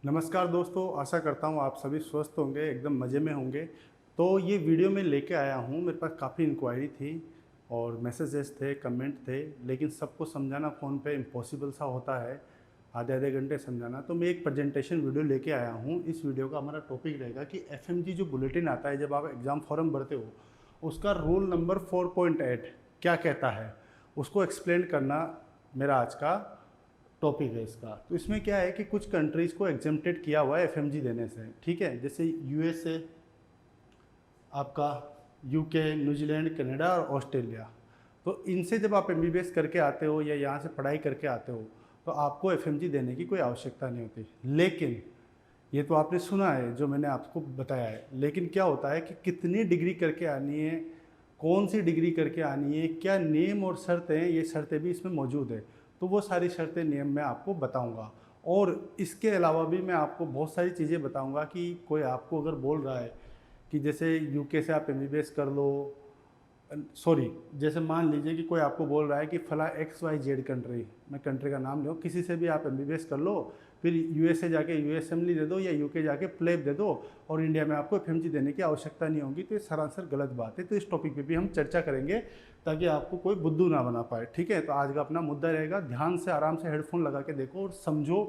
नमस्कार दोस्तों, आशा करता हूँ आप सभी स्वस्थ होंगे, एकदम मज़े में होंगे। तो ये वीडियो मैं लेके आया हूँ, मेरे पास काफ़ी इंक्वायरी थी और मैसेजेस थे, कमेंट थे, लेकिन सबको समझाना फ़ोन पे इम्पॉसिबल सा होता है, आधे आधे घंटे समझाना। तो मैं एक प्रेजेंटेशन वीडियो लेके आया हूँ। इस वीडियो का हमारा टॉपिक रहेगा कि एफएमजी जो बुलेटिन आता है जब आप एग्ज़ाम फॉर्म भरते हो, उसका रूल नंबर 4.8 क्या कहता है, उसको एक्सप्लेन करना मेरा आज का टॉपिक है इसका। तो इसमें क्या है कि कुछ कंट्रीज़ को एग्जेम्प्टेड किया हुआ है एफएमजी देने से, ठीक है। जैसे यूएसए, आपका यूके, न्यूजीलैंड, कनाडा और ऑस्ट्रेलिया। तो इनसे जब आप एमबीबीएस करके आते हो या यहाँ से पढ़ाई करके आते हो तो आपको एफएमजी देने की कोई आवश्यकता नहीं होती। लेकिन ये तो आपने सुना है जो मैंने आपको बताया है, लेकिन क्या होता है कि कितनी डिग्री करके आनी है, कौन सी डिग्री करके आनी है, क्या नियम और शर्तें हैं, ये शर्तें भी इसमें मौजूद है। तो वो सारी शर्तें नियम मैं आपको बताऊंगा। और इसके अलावा भी मैं आपको बहुत सारी चीज़ें बताऊंगा कि कोई आपको अगर बोल रहा है कि जैसे यूके से आप एमबीबीएस कर लो, सॉरी, जैसे मान लीजिए कि कोई आपको बोल रहा है कि फला XYZ कंट्री, मैं कंट्री का नाम लो, किसी से भी आप एमबीबीएस कर लो, फिर यूएसए जाके यूएस असेंबली दे दो या यूके जाके प्लेब दे दो और इंडिया में आपको एफएमजी देने की आवश्यकता नहीं होगी। तो ये सरासर गलत बात है। तो इस टॉपिक पे भी हम चर्चा करेंगे ताकि आपको कोई बुद्धू ना बना पाए, ठीक है। तो आज का अपना मुद्दा रहेगा, ध्यान से आराम से हेडफोन लगा के देखो और समझो।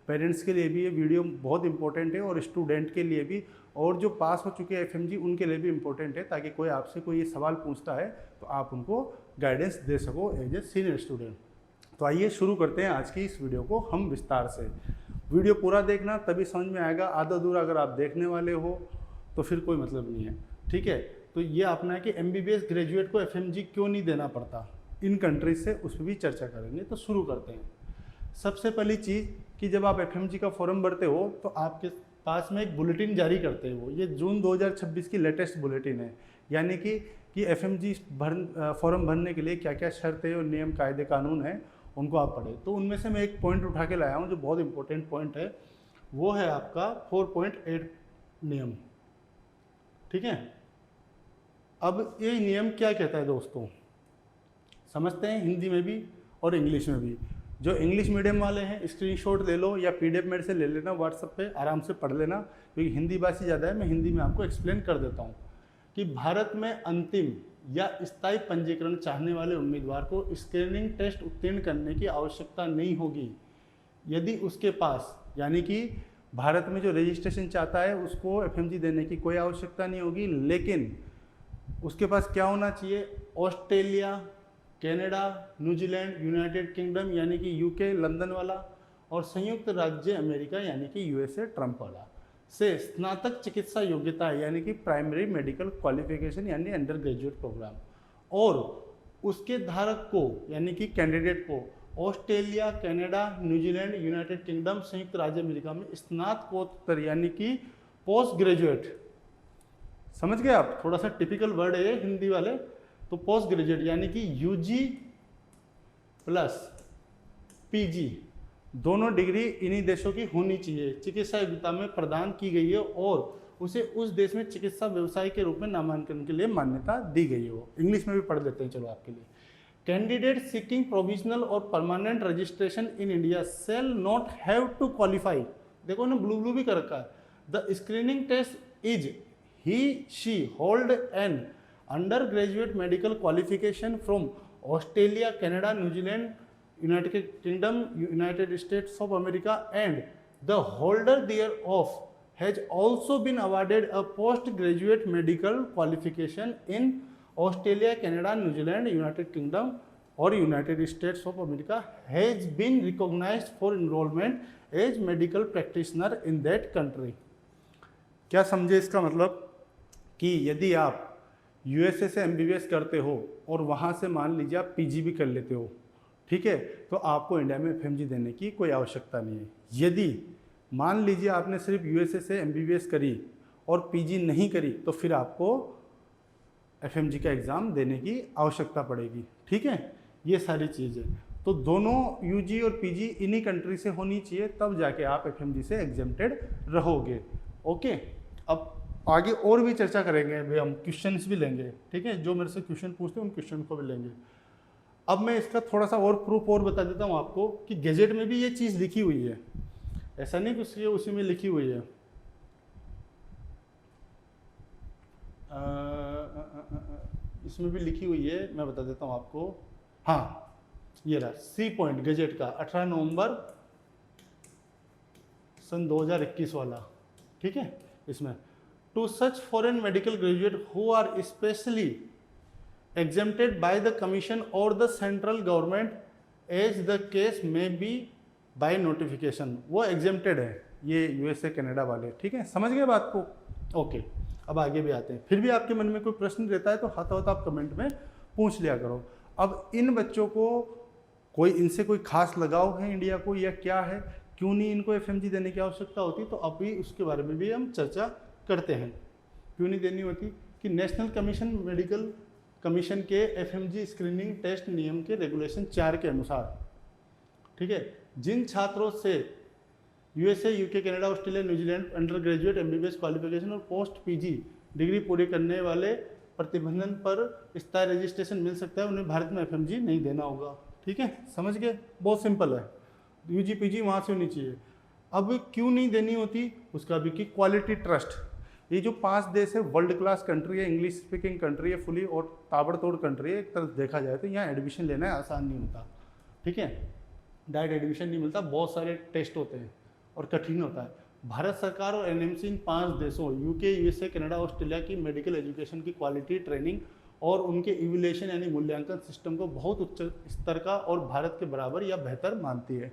पेरेंट्स के लिए भी ये वीडियो बहुत इंपॉर्टेंट है और स्टूडेंट के लिए भी, और जो पास हो चुके हैं एफएमजी उनके लिए भी इम्पोर्टेंट है, ताकि कोई आपसे कोई ये सवाल पूछता है तो आप उनको गाइडेंस दे सको एज ए सीनियर स्टूडेंट। तो आइए शुरू करते हैं आज की इस वीडियो को हम विस्तार से। वीडियो पूरा देखना तभी समझ में आएगा, आधा अधूरा अगर आप देखने वाले हो तो फिर कोई मतलब नहीं है, ठीक है। तो ये अपना है कि एमबीबीएस ग्रेजुएट को एफएमजी क्यों नहीं देना पड़ता इन कंट्रीज से, उस पर भी चर्चा करेंगे। तो शुरू करते हैं। सबसे पहली चीज़ कि जब आप एफएमजी का फॉर्म भरते हो तो आपके पास में एक बुलेटिन जारी करते हैं वो, ये जून 2026 की लेटेस्ट बुलेटिन है। यानी कि एफएमजी फॉर्म भरने के लिए क्या क्या शर्तें और नियम कायदे कानून हैं उनको आप पढ़ें। तो उनमें से मैं एक पॉइंट उठा के लाया हूँ जो बहुत इंपॉर्टेंट पॉइंट है, वो है आपका 4.8 नियम, ठीक है। अब ये नियम क्या कहता है दोस्तों, समझते हैं हिंदी में भी और इंग्लिश में भी। जो इंग्लिश मीडियम वाले हैं स्क्रीनशॉट ले लो या पीडीएफ मेरे से ले लेना, व्हाट्सएप पे आराम से पढ़ लेना, क्योंकि हिंदी भाषी ज़्यादा है, मैं हिंदी में आपको एक्सप्लेन कर देता हूँ कि भारत में अंतिम या स्थायी पंजीकरण चाहने वाले उम्मीदवार को स्क्रीनिंग टेस्ट उत्तीर्ण करने की आवश्यकता नहीं होगी यदि उसके पास, यानी कि भारत में जो रजिस्ट्रेशन चाहता है उसको एफएमजी देने की कोई आवश्यकता नहीं होगी। लेकिन उसके पास क्या होना चाहिए, Australia, Canada, New Zealand, United kingdom यानी कि यूके लंदन वाला, और संयुक्त राज्य अमेरिका यानी कि यूएसए ट्रंप वाला से स्नातक चिकित्सा योग्यता यानी कि प्राइमरी मेडिकल क्वालिफिकेशन यानी अंडर ग्रेजुएट प्रोग्राम, और उसके धारक को यानी कि कैंडिडेट को Australia, Canada, New Zealand, United kingdom, संयुक्त राज्य अमेरिका में स्नातकोत्तर यानी कि पोस्ट ग्रेजुएट, समझ गए आप, थोड़ा सा टिपिकल वर्ड है ये हिंदी वाले। तो पोस्ट ग्रेजुएट यानी कि यूजी प्लस पीजी दोनों डिग्री इन्हीं देशों की होनी चाहिए, चिकित्सा योग्यता में प्रदान की गई है और उसे उस देश में चिकित्सा व्यवसाय के रूप में नामांकन के लिए मान्यता दी गई है। वो इंग्लिश में भी पढ़ लेते हैं चलो आपके लिए। कैंडिडेट सीकिंग प्रोविजनल और permanent registration in India shall not have to qualify, देखो ना ब्लू ब्लू भी कर रखा है, the screening test is he she hold an undergraduate medical qualification from Australia, Canada, New Zealand, United Kingdom, United States of America, and the holder thereof has also been awarded a postgraduate medical qualification in Australia, Canada, New Zealand, United Kingdom or United States of America, has been recognized for enrollment as medical practitioner in that country। क्या समझे इसका मतलब कि यदि आप USA से MBBS करते हो और वहाँ से मान लीजिए आप पीजी भी कर लेते हो, ठीक है, तो आपको इंडिया में एफएमजी देने की कोई आवश्यकता नहीं है। यदि मान लीजिए आपने सिर्फ यूएसए से एमबीबीएस करी और पीजी नहीं करी तो फिर आपको एफएमजी का एग्ज़ाम देने की आवश्यकता पड़ेगी, ठीक है। ये सारी चीज़ें तो दोनों यूजी और पीजी इन्हीं कंट्री से होनी चाहिए, तब जाके आप एफएमजी से एग्जेम्प्टेड रहोगे, ओके। अब आगे और भी चर्चा करेंगे भाई, हम क्वेश्चंस भी लेंगे, ठीक है, जो मेरे से क्वेश्चन पूछते हैं उन क्वेश्चन को भी लेंगे। अब मैं इसका थोड़ा सा और प्रूफ और बता देता हूँ आपको कि गैजेट में भी ये चीज़ लिखी हुई है ऐसा नहीं कि उसकी उसी में लिखी हुई है। इसमें भी लिखी हुई है, मैं बता देता हूँ आपको। हाँ, ये रहा सी पॉइंट गजेट का 18 नवंबर सन 2021 वाला, ठीक है। इसमें two such foreign medical graduate who are specially exempted by the commission और the central government as the case में बी बाय नोटिफिकेशन, वो एग्जेम्प्टेड है, ये यूएसए कनाडा वाले, ठीक है। समझ गए बात को? ओके, अब आगे भी आते हैं। फिर भी आपके मन में कोई प्रश्न रहता है तो हाथों हाथ आप कमेंट में पूछ लिया करो। अब इन बच्चों को कोई इनसे कोई खास लगाव है इंडिया को या क्या है, क्यों नहीं इनको एफएमजी देने की आवश्यकता होती, तो अभी उसके बारे में भी हम चर्चा करते हैं। क्यों नहीं देनी होती कि नेशनल कमीशन मेडिकल कमीशन के एफएमजी स्क्रीनिंग टेस्ट नियम के रेगुलेशन 4 के अनुसार, ठीक है, जिन छात्रों से USA, UK, Canada, Australia, New Zealand under graduate MBBS qualification और पोस्ट पीजी डिग्री पूरी करने वाले प्रतिबंधन पर स्थायी रजिस्ट्रेशन मिल सकता है, उन्हें भारत में एफएमजी नहीं देना होगा, ठीक है। समझ गए? बहुत सिंपल है, यूजी पीजी वहाँ से होनी चाहिए। अब क्यों नहीं देनी होती उसका भी कि क्वालिटी ट्रस्ट, ये जो 5 देश है वर्ल्ड क्लास कंट्री है, इंग्लिश स्पीकिंग कंट्री है फुली और ताबड़तोड़ कंट्री है, एक तरफ देखा जाए तो यहाँ एडमिशन लेना आसान नहीं होता, ठीक है। डायरेक्ट एडमिशन नहीं मिलता, बहुत सारे टेस्ट होते हैं और कठिन होता है। भारत सरकार और एनएमसी इन 5 देशों यूके, यूएसए, कनाडा, ऑस्ट्रेलिया की मेडिकल एजुकेशन की क्वालिटी ट्रेनिंग और उनके इवैल्यूएशन यानी मूल्यांकन सिस्टम को बहुत उच्च स्तर का और भारत के बराबर या बेहतर मानती है,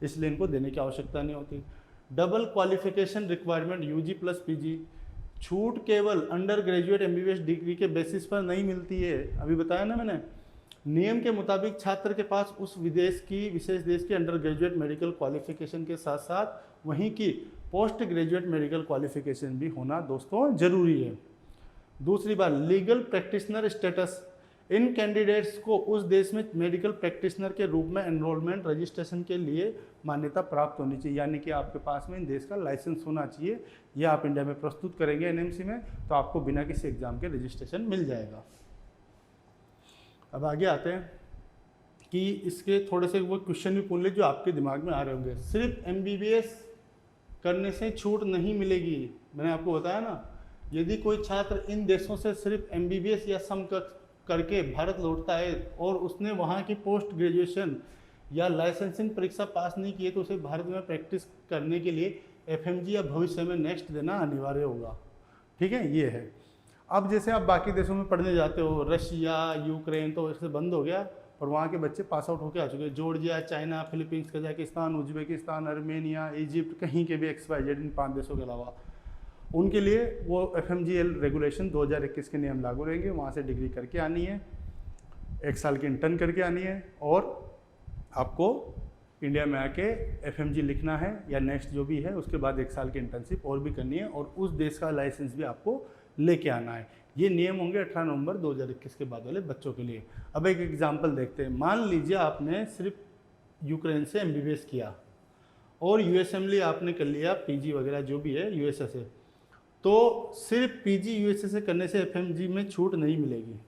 इसलिए इनको देने की आवश्यकता नहीं होती। Double qualification requirement UG plus PG, छूट केवल अंडर ग्रेजुएट एमबीबीएस डिग्री के बेसिस पर नहीं मिलती है, अभी बताया ना मैंने। नियम के मुताबिक छात्र के पास उस विशेष देश की अंडर ग्रेजुएट मेडिकल क्वालिफिकेशन के साथ साथ वहीं की पोस्ट ग्रेजुएट मेडिकल क्वालिफिकेशन भी होना दोस्तों जरूरी है। दूसरी बात, लीगल प्रैक्टिशनर स्टेटस, इन कैंडिडेट्स को उस देश में मेडिकल प्रैक्टिशनर के रूप में एनरोलमेंट रजिस्ट्रेशन के लिए मान्यता प्राप्त होनी चाहिए, यानी कि आपके पास में इन देश का लाइसेंस होना चाहिए। यह आप इंडिया में प्रस्तुत करेंगे एनएमसी में तो आपको बिना किसी एग्जाम के रजिस्ट्रेशन मिल जाएगा। अब आगे आते हैं कि इसके थोड़े से वो क्वेश्चन भी पूछ ले जो आपके दिमाग में आ रहे होंगे। सिर्फ एमबीबीएस करने से छूट नहीं मिलेगी, मैंने आपको बताया ना, यदि कोई छात्र इन देशों से सिर्फ एमबीबीएस या समकक्ष करके भारत लौटता है और उसने वहाँ की पोस्ट ग्रेजुएशन या लाइसेंसिंग परीक्षा पास नहीं की है तो उसे भारत में प्रैक्टिस करने के लिए एफएमजी या भविष्य में नेक्स्ट देना अनिवार्य होगा, ठीक है। ये है। अब जैसे आप बाकी देशों में पढ़ने जाते हो, रशिया, यूक्रेन तो इससे बंद हो गया और वहाँ के बच्चे पास आउट होकर आ चुके हैं। Georgia, China, Philippines, Kazakhstan, Uzbekistan, Armenia, Egypt, कहीं के भी XYZ इन 5 देशों के अलावा उनके लिए वो एफएमजीएल रेगुलेशन 2021 के नियम लागू रहेंगे। वहाँ से डिग्री करके आनी है, 1 साल की इंटर्न करके आनी है और आपको इंडिया में आके एफएमजी लिखना है या नेक्स्ट जो भी है, उसके बाद 1 साल की इंटर्नशिप और भी करनी है और उस देश का लाइसेंस भी आपको लेके आना है। ये नियम होंगे 18 नवंबर 2021 के बाद वाले बच्चों के लिए। अब एक एग्जांपल देखते हैं। मान लीजिए आपने सिर्फ यूक्रेन से एमबीबीएस किया और यूएसएमली आपने कर लिया, पीजी वगैरह जो भी है यूएसए से, तो सिर्फ पीजी यूएसए से करने से एफएमजी में छूट नहीं मिलेगी।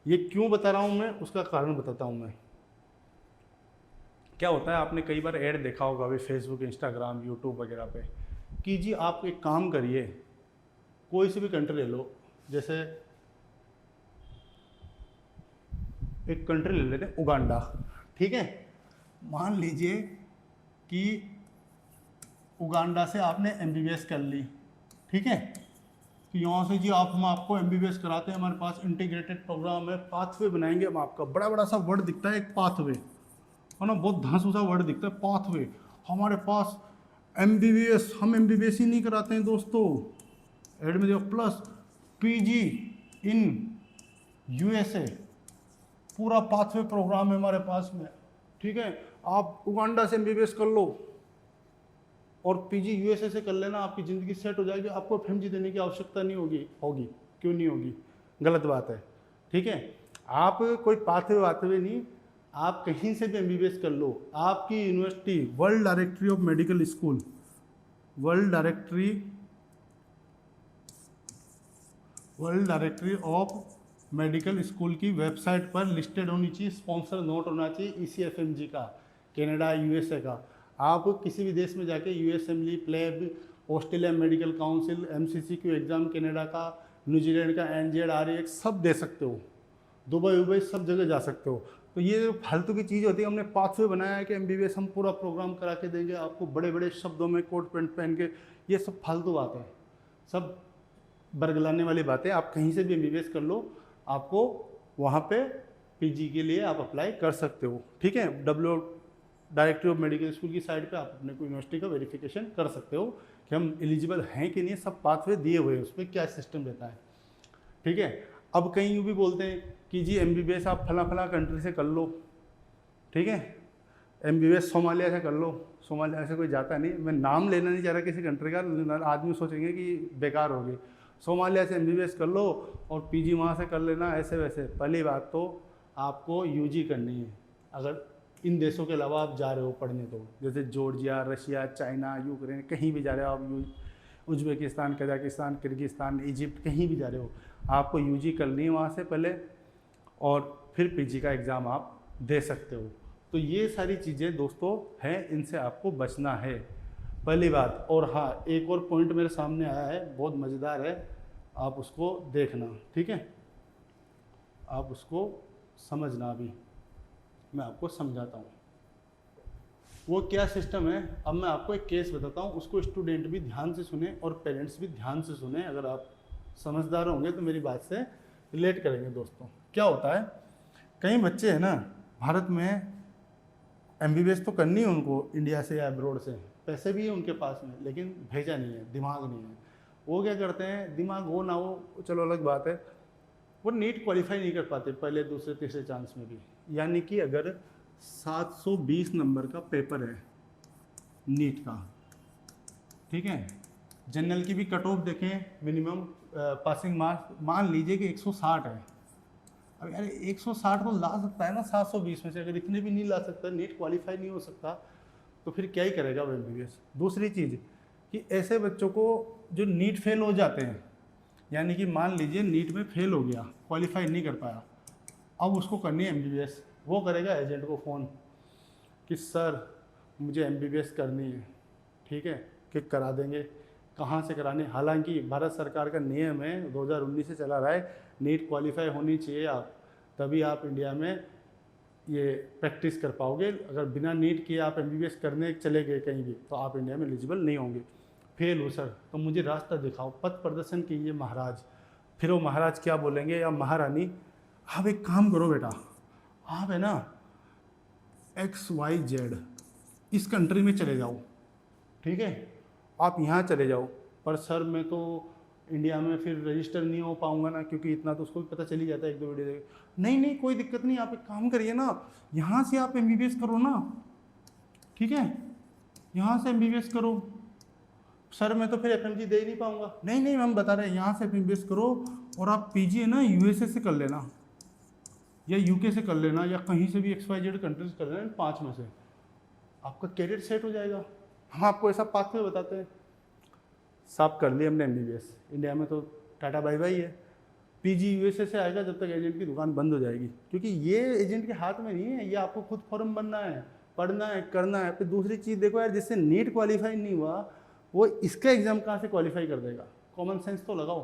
ये क्यों बता रहा हूँ मैं, उसका कारण बताता हूँ मैं। क्या होता है, आपने कई बार ऐड देखा होगा अभी फेसबुक, इंस्टाग्राम, यूट्यूब वगैरह पे कि जी आप एक काम करिए, कोई सी भी कंट्री ले लो, जैसे एक कंट्री ले लेते हैं उगांडा, ठीक है। मान लीजिए कि उगांडा से आपने एमबीबीएस कर ली, ठीक है, कि यहाँ से जी हम आपको एमबीबीएस कराते हैं, हमारे पास इंटीग्रेटेड प्रोग्राम है, पाथवे बनाएंगे हम आपका। बड़ा बड़ा सा वर्ड दिखता है एक पाथवे, है ना, बहुत धांसू सा वर्ड दिखता है पाथवे। हमारे पास एमबीबीएस, हम एमबीबीएस ही नहीं कराते हैं दोस्तों, एड में देखो प्लस पीजी इन यूएसए, पूरा पाथवे प्रोग्राम है हमारे पास में, ठीक है। आप उगांडा से एमबीबीएस कर लो और पीजी यूएसए से कर लेना, आपकी ज़िंदगी सेट हो जाएगी, आपको एफएमजी देने की आवश्यकता नहीं होगी। क्यों नहीं होगी? गलत बात है, ठीक है। आप कोई पाथवे वाथवे नहीं, आप कहीं से भी एमबीबीएस कर लो, आपकी university world directory of medical school, world directory of medical school की वेबसाइट पर लिस्टेड होनी चाहिए, स्पॉन्सर नोट होना चाहिए ECFMG का, कनाडा, यूएसए का। आप किसी भी देश में जाके USMLE, PLAB, Australia medical council, MCCQ exam, Canada का, न्यूजीलैंड का एनजेड, आरएएक्स सब दे सकते हो। दुबई उबई सब जगह जा सकते हो। तो ये जो फालतू की चीज़ होती है, हमने पाथवे बनाया है कि एमबीबीएस हम पूरा प्रोग्राम करा के देंगे आपको, बड़े बड़े शब्दों में कोट पैंट पहन के, ये सब फालतू बात है, सब बरगलाने वाली बातें। आप कहीं से भी एमबीबीएस कर लो, आपको वहाँ पे पीजी के लिए आप अप्लाई कर सकते हो। ठीक है, डायरेक्टरी ऑफ मेडिकल स्कूल की साइट पे आप अपने को यूनिवर्सिटी का वेरिफिकेशन कर सकते हो कि हम एलिजिबल हैं कि नहीं, सब पाथवे दिए हुए हैं, उसमें क्या सिस्टम रहता है। ठीक है, अब कहीं यूँ भी बोलते हैं कि जी एमबीबीएस आप फला कंट्री से कर लो। ठीक है, एमबीबीएस सोमालिया से कर लो। सोमालिया से कोई जाता नहीं, मैं नाम लेना नहीं चाह रहा किसी कंट्री का, आदमी सोचेंगे कि बेकार होगी। सोमालिया से एमबीबीएस कर लो और पीजी वहाँ से कर लेना, ऐसे वैसे। पहली बात तो आपको यूजी करनी है अगर इन देशों के अलावा आप जा रहे हो पढ़ने, तो जैसे जॉर्जिया, रशिया, चाइना, यूक्रेन, कहीं भी जा रहे हो आप, उज्बेकिस्तान, कजाकिस्तान, किर्गिस्तान, इजिप्ट, कहीं भी जा रहे हो, आपको यूजी करनी है वहाँ से पहले, और फिर पीजी का एग्ज़ाम आप दे सकते हो। तो ये सारी चीज़ें दोस्तों हैं, इनसे आपको बचना है, पहली बात। और हाँ, एक और पॉइंट मेरे सामने आया है, बहुत मज़ेदार है, आप उसको देखना। ठीक है, आप उसको समझना, भी मैं आपको समझाता हूँ वो क्या सिस्टम है। अब मैं आपको एक केस बताता हूँ, उसको स्टूडेंट भी ध्यान से सुने और पेरेंट्स भी ध्यान से सुने। अगर आप समझदार होंगे तो मेरी बात से रिलेट करेंगे। दोस्तों क्या होता है, कई बच्चे हैं ना भारत में, एमबीबीएस तो करनी है उनको इंडिया से या अब्रोड से, पैसे भी है उनके पास में, लेकिन भेजा नहीं है, दिमाग नहीं है। वो क्या करते हैं, दिमाग हो ना हो चलो अलग बात है, वो नीट क्वालिफाई नहीं कर पाते पहले, दूसरे, तीसरे चांस में भी। यानी कि अगर 720 नंबर का पेपर है नीट का, ठीक है, जनरल की भी कट ऑफ देखें, मिनिमम पासिंग मार्क्स मान लीजिए कि 160 है। अब यार 160 तो ला सकता है ना 720 में से, अगर इतने भी नहीं ला सकता, नीट क्वालिफाई नहीं हो सकता, तो फिर क्या ही करेगा वो एमबीबीएस। दूसरी चीज़ कि ऐसे बच्चों को जो नीट फेल हो जाते हैं, यानी कि मान लीजिए नीट में फेल हो गया, क्वालिफाई नहीं कर पाया, अब उसको करनी है एमबीबीएस, वो करेगा एजेंट को फ़ोन कि सर मुझे एमबीबीएस करनी है, ठीक है, कि करा देंगे। कहाँ से कराने, हालांकि भारत सरकार का नियम है 2019 से चला रहा है, नीट क्वालिफाई होनी चाहिए आप, तभी आप इंडिया में ये प्रैक्टिस कर पाओगे। अगर बिना नीट किए आप एमबीबीएस करने चले गए कहीं भी, तो आप इंडिया में एलिजिबल नहीं होंगे। फेल हो सर तो मुझे रास्ता दिखाओ, पथ प्रदर्शन कीजिए महाराज। फिर वो महाराज क्या बोलेंगे या महारानी, आप एक काम करो बेटा, आप है ना XYZ इस कंट्री में चले जाओ, ठीक है, आप यहाँ चले जाओ, पर सर मैं तो इंडिया में फिर रजिस्टर नहीं हो पाऊँगा ना, क्योंकि इतना तो उसको भी पता चल ही जाता है, एक दो वीडियो देख। नहीं नहीं कोई दिक्कत नहीं, आप एक काम करिए ना, यहाँ से आप एमबीबीएस करो ना, ठीक है, यहाँ से एमबीबीएस करो। सर मैं तो फिर एफएमजी दे ही नहीं पाऊँगा। नहीं नहीं हम बता रहे हैं, यहाँ से एमबीबीएस करो और आप पीजी है ना यूएसए से कर लेना या यूके से कर लेना या कहीं से भी XYZ कंट्रीज कर लेना, 5 में से आपका कैरियर सेट हो जाएगा। हम आपको ऐसा पाथवे बताते हैं। साफ कर लिया हमने एमबीबीएस, इंडिया में तो टाटा बाई बाई है। पीजी यूएसए से आएगा जब तक एजेंट की दुकान बंद हो जाएगी, क्योंकि ये एजेंट के हाथ में नहीं है, ये आपको खुद फॉर्म बनना है, पढ़ना है, करना है। फिर दूसरी चीज़ देखो यार, जिससे नीट क्वालिफाई नहीं हुआ वो इसका एग्जाम कहाँ से क्वालिफाई कर देगा, कॉमन सेंस तो लगाओ।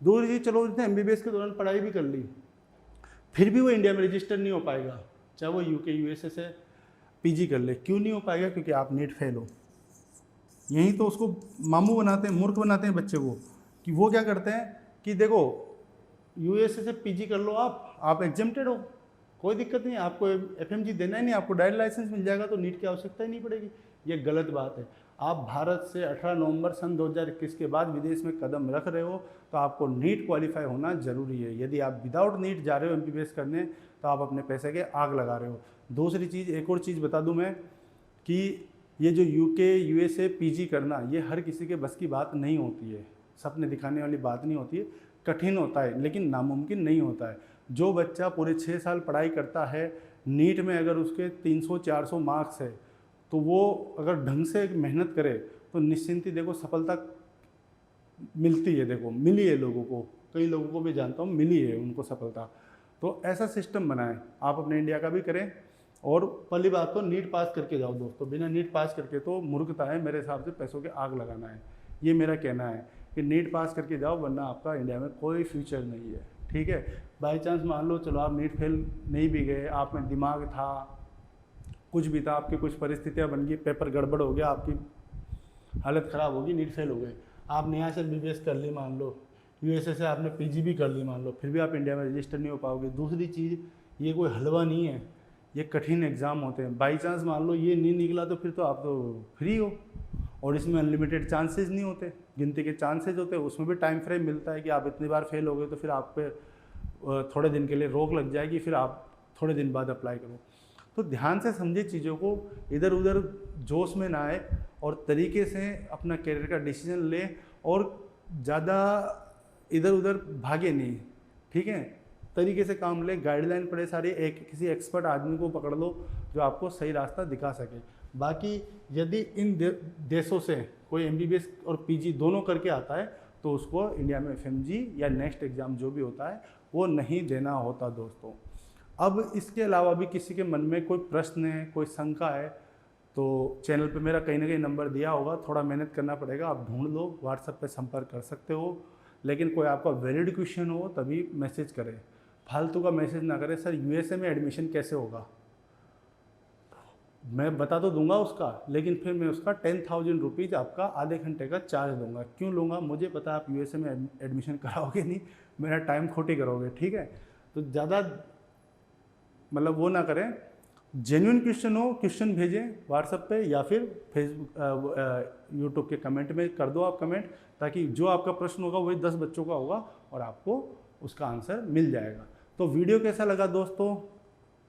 दूसरी चीज़, चलो उसने एमबीबीएस के दौरान पढ़ाई भी कर ली, फिर भी वो इंडिया में रजिस्टर नहीं हो पाएगा, चाहे वो यूके यूएसए से पीजी कर ले। क्यों नहीं हो पाएगा? क्योंकि आप नीट फेल हो। यहीं तो उसको मामू बनाते हैं, मूर्ख बनाते हैं बच्चे को, कि वो क्या करते हैं कि देखो यूएसए से पीजी कर लो, आप एग्जेम्प्टेड हो, कोई दिक्कत नहीं, आपको एफएमजी देना ही नहीं, आपको डायरेक्ट लाइसेंस मिल जाएगा, तो नीट की आवश्यकता ही नहीं पड़ेगी। ये गलत बात है। आप भारत से 18 नवंबर सन 2021 के बाद विदेश में कदम रख रहे हो, तो आपको नीट क्वालिफाई होना जरूरी है। यदि आप विदाउट नीट जा रहे हो एमबीबीएस करने, तो आप अपने पैसे के आग लगा रहे हो। दूसरी चीज़, एक और चीज़ बता दूं मैं, कि ये जो यूके यूएसए पीजी करना, ये हर किसी के बस की बात नहीं होती है, सपने दिखाने वाली बात नहीं होती है। कठिन होता है लेकिन नामुमकिन नहीं होता है। जो बच्चा पूरे 6 साल पढ़ाई करता है, नीट में अगर उसके 300-400 मार्क्स है, तो वो अगर ढंग से मेहनत करे तो निश्चिंत ही देखो सफलता मिलती है। देखो मिली है लोगों को, कई लोगों को भी जानता हूँ, मिली है उनको सफलता। तो ऐसा सिस्टम बनाएं, आप अपने इंडिया का भी करें और पहली बात तो नीट पास करके जाओ दोस्तों, बिना नीट पास करके तो मूर्खता है मेरे हिसाब से, पैसों के आग लगाना है। ये मेरा कहना है कि नीट पास करके जाओ, वरना आपका इंडिया में कोई फ्यूचर नहीं है। ठीक है, बाई चांस मान लो चलो आप नीट फेल नहीं भी गए, आप में दिमाग था, कुछ भी था, आपकी कुछ परिस्थितियाँ बन गई, पेपर गड़बड़ हो गया, आपकी हालत ख़राब होगी, नीट फेल हो गए, आपने यहाँ से BBS कर ली मान लो, USA से आपने PG भी कर ली मान लो, फिर भी आप इंडिया में रजिस्टर नहीं हो पाओगे। दूसरी चीज़, ये कोई हलवा नहीं है, ये कठिन एग्ज़ाम होते हैं। बाई चांस मान लो ये नहीं निकला तो फिर तो आप तो फ्री हो, और इसमें अनलिमिटेड चांसेस नहीं होते, गिनती के चांसेस होते हैं, उसमें भी टाइम फ्रेम मिलता है कि आप इतनी बार फेल हो गए तो फिर आप पे थोड़े दिन के लिए रोक लग जाएगी, फिर आप थोड़े दिन बाद अप्लाई करो। तो ध्यान से समझे चीज़ों को, इधर उधर जोश में ना आए, और तरीके से अपना करियर का डिसीजन ले, और ज़्यादा इधर उधर भागे नहीं। ठीक है, तरीके से काम ले, गाइडलाइन पढ़े सारी, किसी एक्सपर्ट आदमी को पकड़ लो जो आपको सही रास्ता दिखा सके। बाकी यदि इन देशों से कोई MBBS और PG दोनों करके आता है तो उसको इंडिया में FMG या नेक्स्ट एग्ज़ाम जो भी होता है वो नहीं देना होता दोस्तों। अब इसके अलावा भी किसी के मन में कोई प्रश्न है, कोई शंका है, तो चैनल पे मेरा कहीं ना कहीं नंबर दिया होगा, थोड़ा मेहनत करना पड़ेगा, आप ढूंढ लो, व्हाट्सएप पे संपर्क कर सकते हो। लेकिन कोई आपका वैलिड क्वेश्चन हो तभी मैसेज करें, फालतू का मैसेज ना करें। सर USA में एडमिशन कैसे होगा, मैं बता तो दूंगा उसका, लेकिन फिर मैं उसका 10,000 रुपीज़ आपका आधे घंटे का चार्ज लूँगा। क्यों लूँगा, मुझे पता है आप USA में एडमिशन कराओगे नहीं, मेरा टाइम खोटी करोगे। ठीक है, तो ज़्यादा मतलब वो ना करें, जेन्युइन क्वेश्चन हो, क्वेश्चन भेजें व्हाट्सएप पे या फिर फेसबुक यूट्यूब के कमेंट में कर दो आप कमेंट, ताकि जो आपका प्रश्न होगा वही 10 बच्चों का होगा और आपको उसका आंसर मिल जाएगा। तो वीडियो कैसा लगा दोस्तों,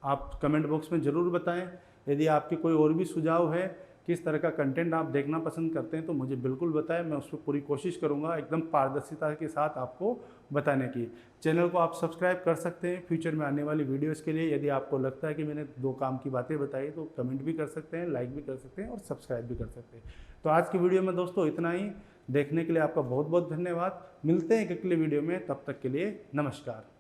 आप कमेंट बॉक्स में ज़रूर बताएं। यदि आपके कोई और भी सुझाव है, किस तरह का कंटेंट आप देखना पसंद करते हैं, तो मुझे बिल्कुल बताएं, मैं उस पर पूरी कोशिश करूंगा एकदम पारदर्शिता के साथ आपको बताने की। चैनल को आप सब्सक्राइब कर सकते हैं फ्यूचर में आने वाली वीडियोस के लिए। यदि आपको लगता है कि मैंने 2 काम की बातें बताई तो कमेंट भी कर सकते हैं, लाइक भी कर सकते हैं और सब्सक्राइब भी कर सकते हैं। तो आज की वीडियो में दोस्तों इतना ही, देखने के लिए आपका बहुत बहुत धन्यवाद। मिलते हैं एक अगले वीडियो में, तब तक के लिए नमस्कार।